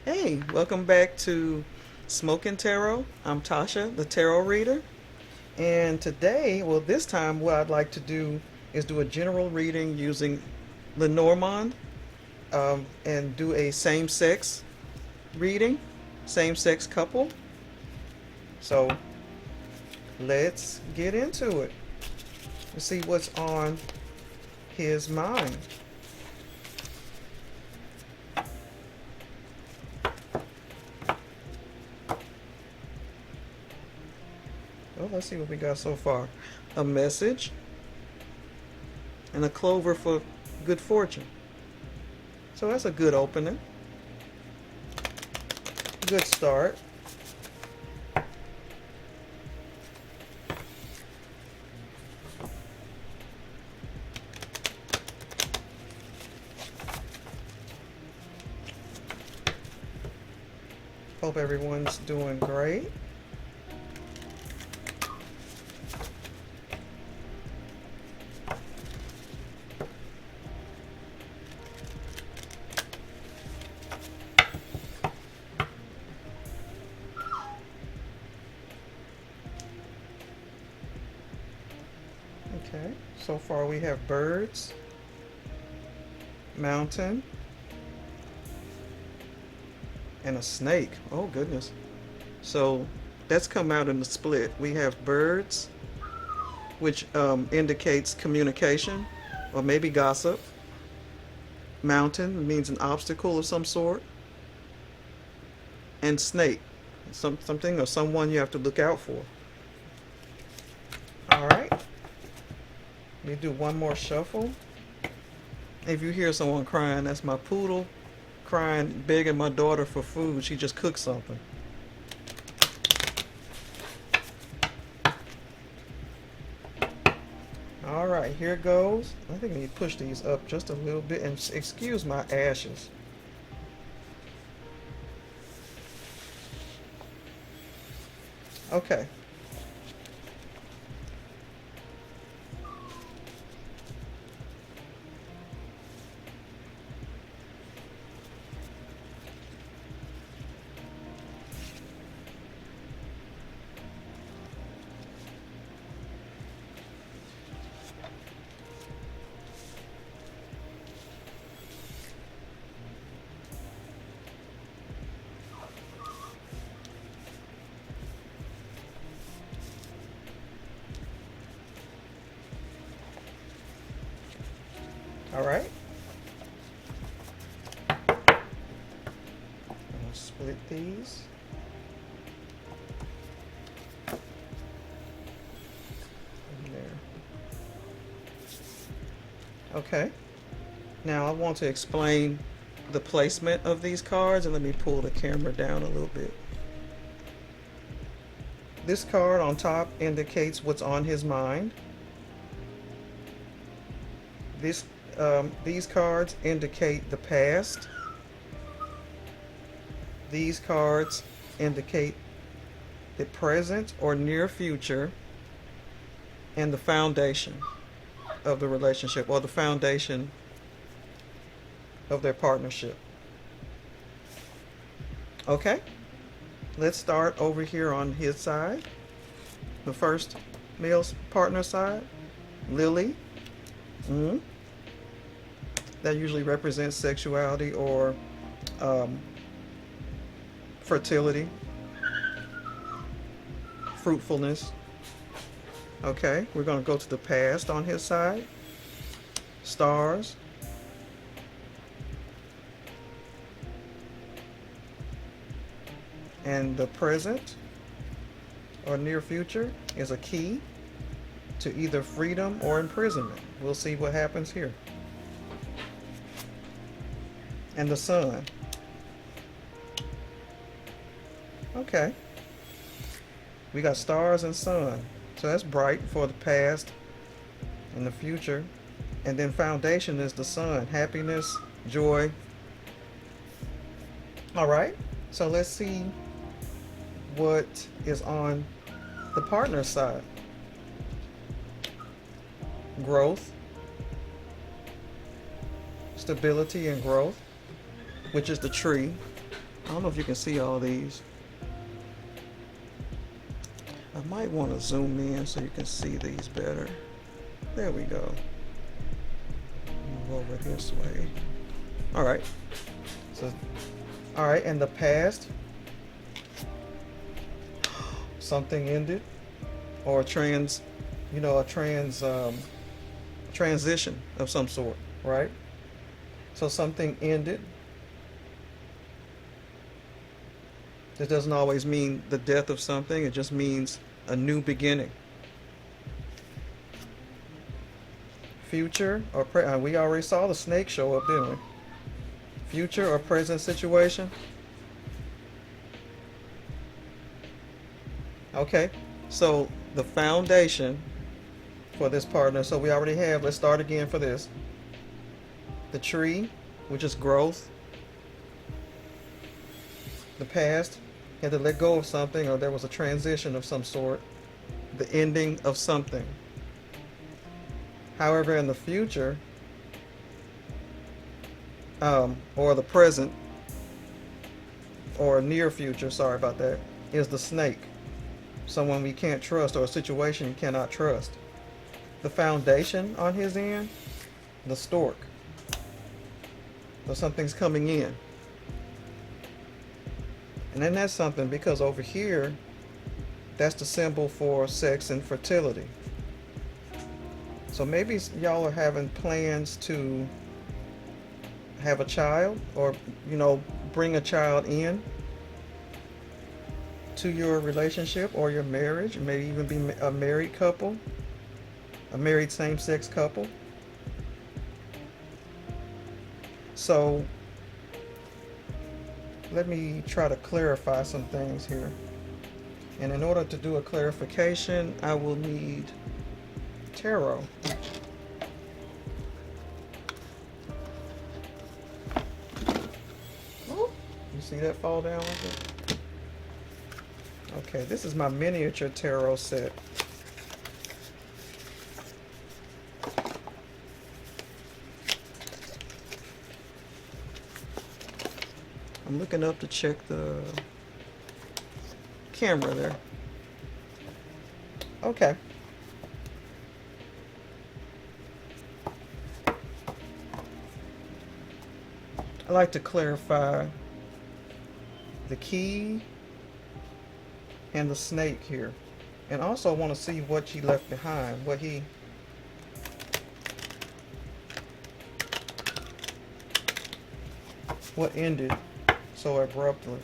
Hey, welcome back to Smokin Tarot. I'm Tasha, the tarot reader. And today, well, this time, what I'd like to do is do a general reading using Lenormand and do a same sex reading, same sex couple. So let's get into it and see what's on his mind. Well, let's see what we got so far. A message and a clover for good fortune. So that's a good opening. Good start. Hope everyone's doing great. Okay, so far we have birds, mountain, and a snake. Oh goodness. So that's come out in the split. We have birds, which indicates communication or maybe gossip. Mountain means an obstacle of some sort. And snake, something or someone you have to look out for. All right. Let me do one more shuffle. If you hear someone crying, that's my poodle crying, begging my daughter for food. She just cooked something. All right, here goes. I think I need to push these up just a little bit and excuse my ashes. Okay. All right. I'll split these. In there. Okay. Now I want to explain the placement of these cards, and let me pull the camera down a little bit. This card on top indicates what's on his mind. These cards indicate the past. These cards indicate the present or near future and the foundation of the relationship or the foundation of their partnership. Okay, let's start over here on his side. The first male's partner side, Lily. Mm-hmm. That usually represents sexuality or fertility, fruitfulness. Okay, we're going to go to the past on his side. Stars. And the present or near future is a key to either freedom or imprisonment. We'll see what happens here. And the sun. Okay. We got stars and sun. So that's bright for the past and the future. And then foundation is the sun. Happiness, joy. All right. So let's see what is on the partner side. Growth, stability and growth, which is the tree. I don't know if you can see all these. I might want to zoom in so you can see these better. There we go. Move over this way. All right. So, all right, in the past, something ended, or a transition of some sort, right? So something ended. This doesn't always mean the death of something. It just means a new beginning. Future or we already saw the snake show up, didn't we? Future or present situation. Okay, so the foundation for this partner. So we already have, let's start again for this. The tree, which is growth. The past, you had to let go of something, or there was a transition of some sort. The ending of something. However, in the future, or the present, or near future, sorry about that, is the snake. Someone we can't trust, or a situation you cannot trust. The foundation on his end, the stork. So something's coming in. And then that's something, because over here, that's the symbol for sex and fertility. So maybe y'all are having plans to have a child, or bring a child in to your relationship or your marriage. Maybe even be a married couple, a married same-sex couple. So let me try to clarify some things here. And in order to do a clarification, I will need tarot. Ooh, you see that fall down like that? Okay, this is my miniature tarot set. I'm looking up to check the camera there. Okay. I like to clarify the key and the snake here. And also want to see what he left behind, what ended so abruptly.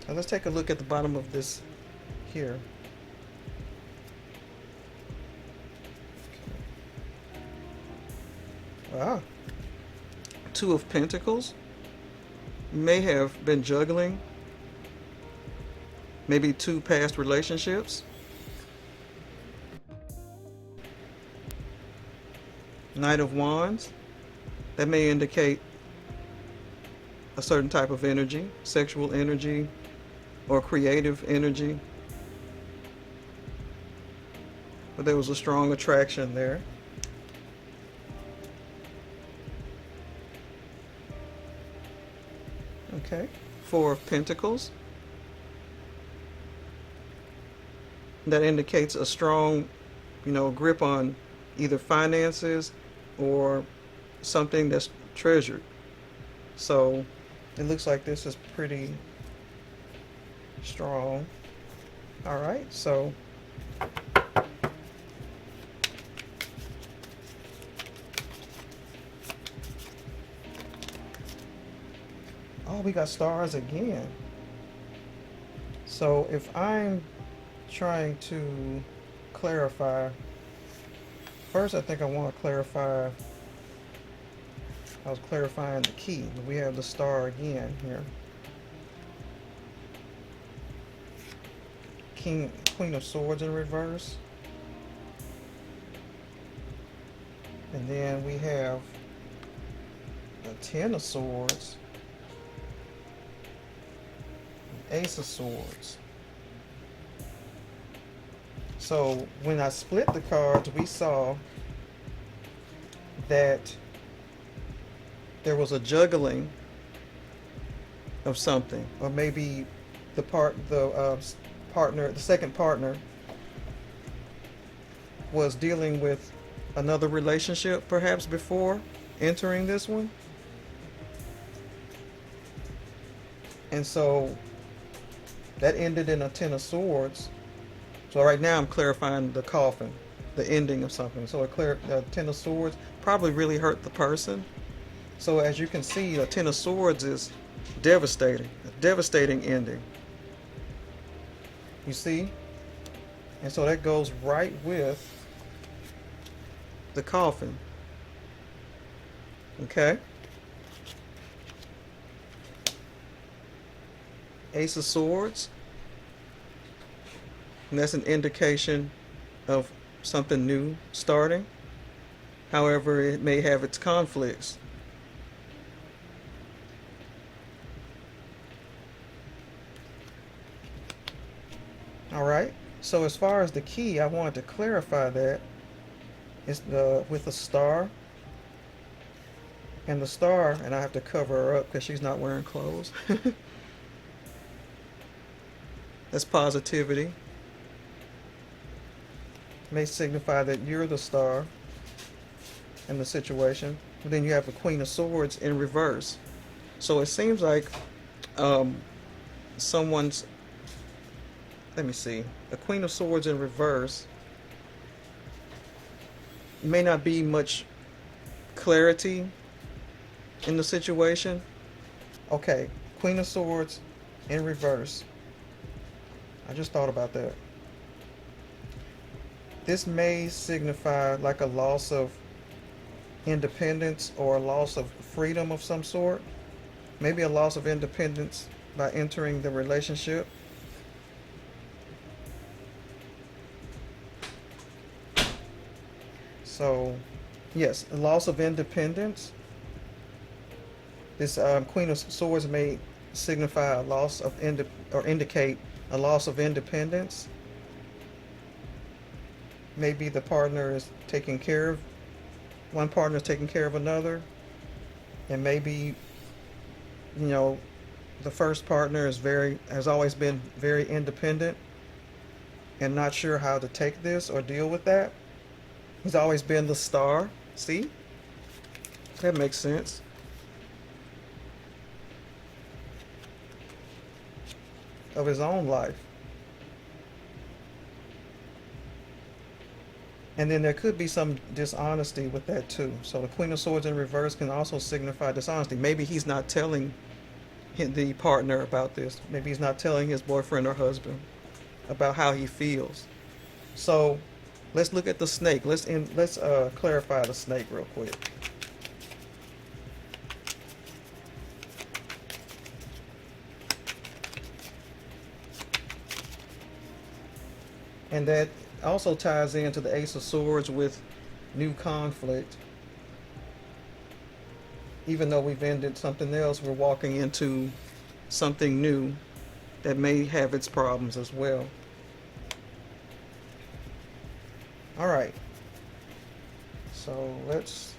Now let's take a look at the bottom of this here. Ah, Two of Pentacles. You may have been juggling maybe two past relationships. Knight of Wands. That may indicate a certain type of energy, sexual energy or creative energy. But there was a strong attraction there. Okay, Four of Pentacles. That indicates a strong, grip on either finances or something that's treasured. So it looks like this is pretty strong. All right, so we got stars again. So if I'm trying to clarify, first I think I want to clarify, I was clarifying the key. We have the star again here. Queen of Swords in reverse. And then we have a Ten of Swords, Ace of Swords. So when I split the cards, we saw that there was a juggling of something, or maybe the second partner was dealing with another relationship perhaps before entering this one. And so that ended in a Ten of Swords. So right now I'm clarifying the coffin, the ending of something. So a Ten of Swords probably really hurt the person. So as you can see, a Ten of Swords is devastating, a devastating ending. You see? And so that goes right with the coffin. Okay? Ace of Swords. And that's an indication of something new starting. However, it may have its conflicts. All right. So as far as the key, I wanted to clarify that it's with a star. And the star, and I have to cover her up because she's not wearing clothes. That's positivity. May signify that you're the star in the situation. But then you have the Queen of Swords in reverse. So it seems like someone's, let me see, a Queen of Swords in reverse may not be much clarity in the situation. Okay, Queen of Swords in reverse. I just thought about that. This may signify like a loss of independence or a loss of freedom of some sort. Maybe a loss of independence by entering the relationship. So, yes, a loss of independence. This Queen of Swords may signify a loss of or indicate a loss of independence. Maybe the partner is taking care of, one partner is taking care of another, and maybe, you know, the first partner has always been very independent and not sure how to take this or deal with that. He's always been the star. See? That makes sense. Of his own life. And then there could be some dishonesty with that too. So the Queen of Swords in reverse can also signify dishonesty. Maybe he's not telling the partner about this. Maybe he's not telling his boyfriend or husband about how he feels. So let's look at the snake. Let's clarify the snake real quick. And that also ties into the Ace of Swords with new conflict. Even though we've ended something else, we're walking into something new that may have its problems as well. All right. So let's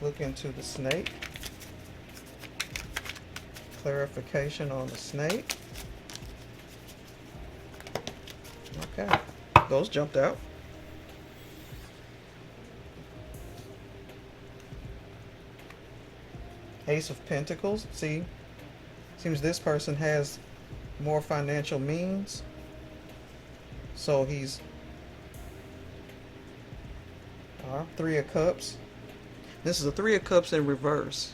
look into the snake. Clarification on the snake. Okay, those jumped out. Ace of Pentacles. See, seems this person has more financial means. So he's Three of Cups. This is a Three of Cups in reverse.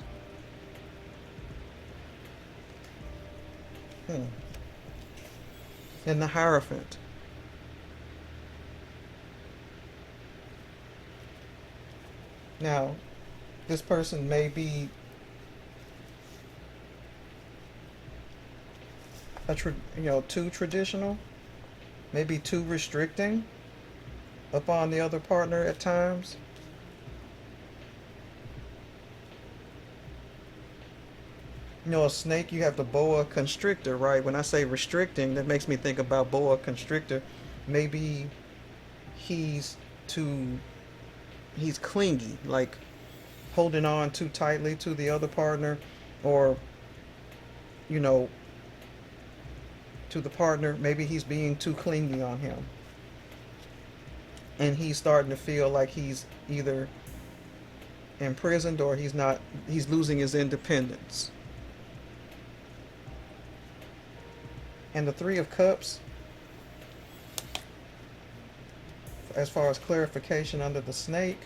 And the Hierophant. Now, this person may be too traditional, maybe too restricting upon the other partner at times. You know, a snake, you have the boa constrictor, right? When I say restricting, that makes me think about boa constrictor. Maybe he's too, he's clingy, like holding on too tightly to the other partner, or, you know, to the partner. Maybe he's being too clingy on him. And he's starting to feel like he's either imprisoned or he's not, he's losing his independence. And the Three of Cups, as far as clarification under the snake,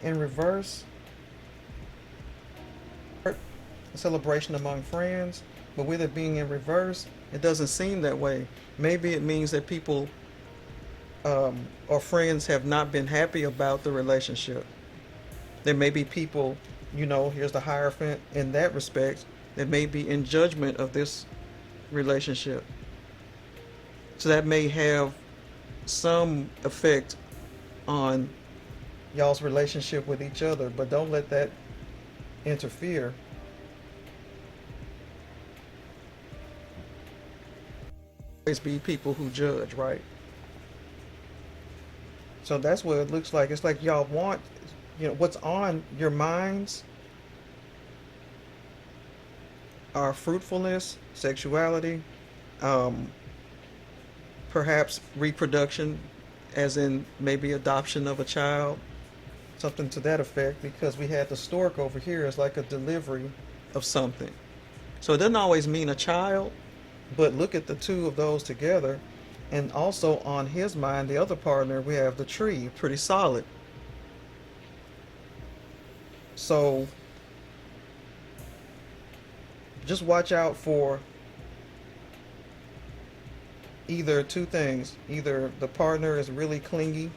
in reverse, a celebration among friends, but with it being in reverse, it doesn't seem that way. Maybe it means that people or friends have not been happy about the relationship. There may be people, you know, here's the Hierophant in that respect, that may be in judgment of this relationship. So that may have some effect on y'all's relationship with each other, but don't let that interfere. Always be people who judge, right? So that's what it looks like. It's like y'all want, you know, what's on your minds are fruitfulness, sexuality, um, perhaps reproduction, as in maybe adoption of a child, something to that effect, because we had the stork over here as like a delivery of something. So it doesn't always mean a child, but look at the two of those together. And also on his mind, the other partner, we have the tree, pretty solid. So just watch out for either two things. Either the partner is really clingy,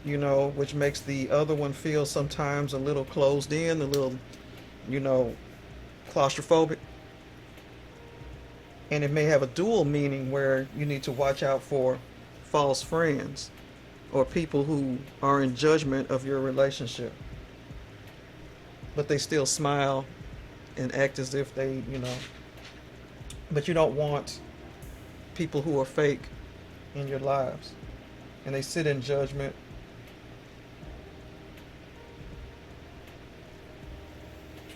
you know, which makes the other one feel sometimes a little closed in, a little, you know, claustrophobic. And it may have a dual meaning where you need to watch out for false friends or people who are in judgment of your relationship, but they still smile and act as if they, you know, but you don't want people who are fake in your lives and they sit in judgment.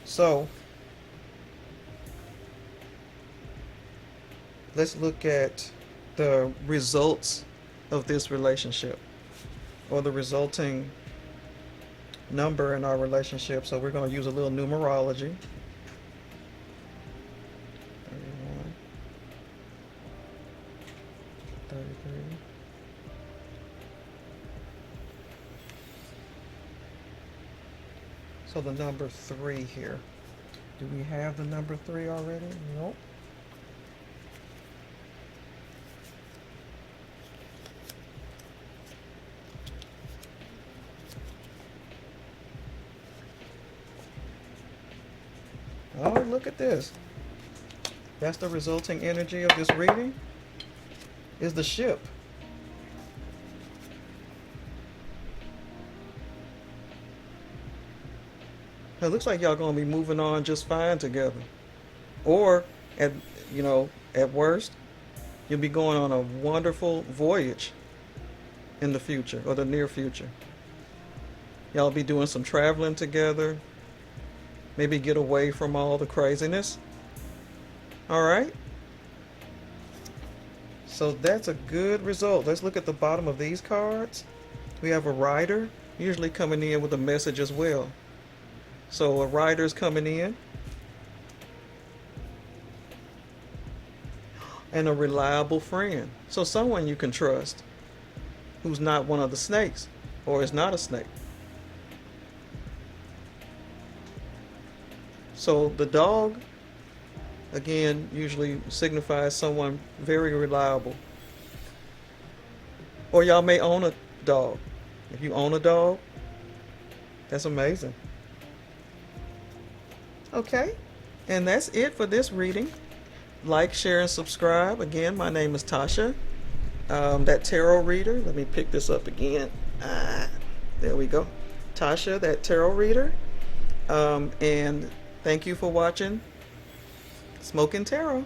So let's look at the results of this relationship, or the resulting number in our relationship. So we're going to use a little numerology. 31, 33. So the number 3 here. Do we have the number 3 already? Nope. Oh, look at this. That's the resulting energy of this reading, is the ship. It looks like y'all gonna be moving on just fine together. Or at, you know, at worst, you'll be going on a wonderful voyage in the future or the near future. Y'all be doing some traveling together. Maybe get away from all the craziness. All right. So that's a good result. Let's look at the bottom of these cards. We have a rider, usually coming in with a message as well. So a rider's coming in. And a reliable friend. So someone you can trust who's not one of the snakes or is not a snake. So the dog, again, usually signifies someone very reliable. Or y'all may own a dog. If you own a dog, that's amazing. Okay, and that's it for this reading. Like, share, and subscribe. Again, my name is Tasha, that tarot reader. Let me pick this up again. Ah, there we go. Tasha, that tarot reader. And thank you for watching Smokin' Tarot.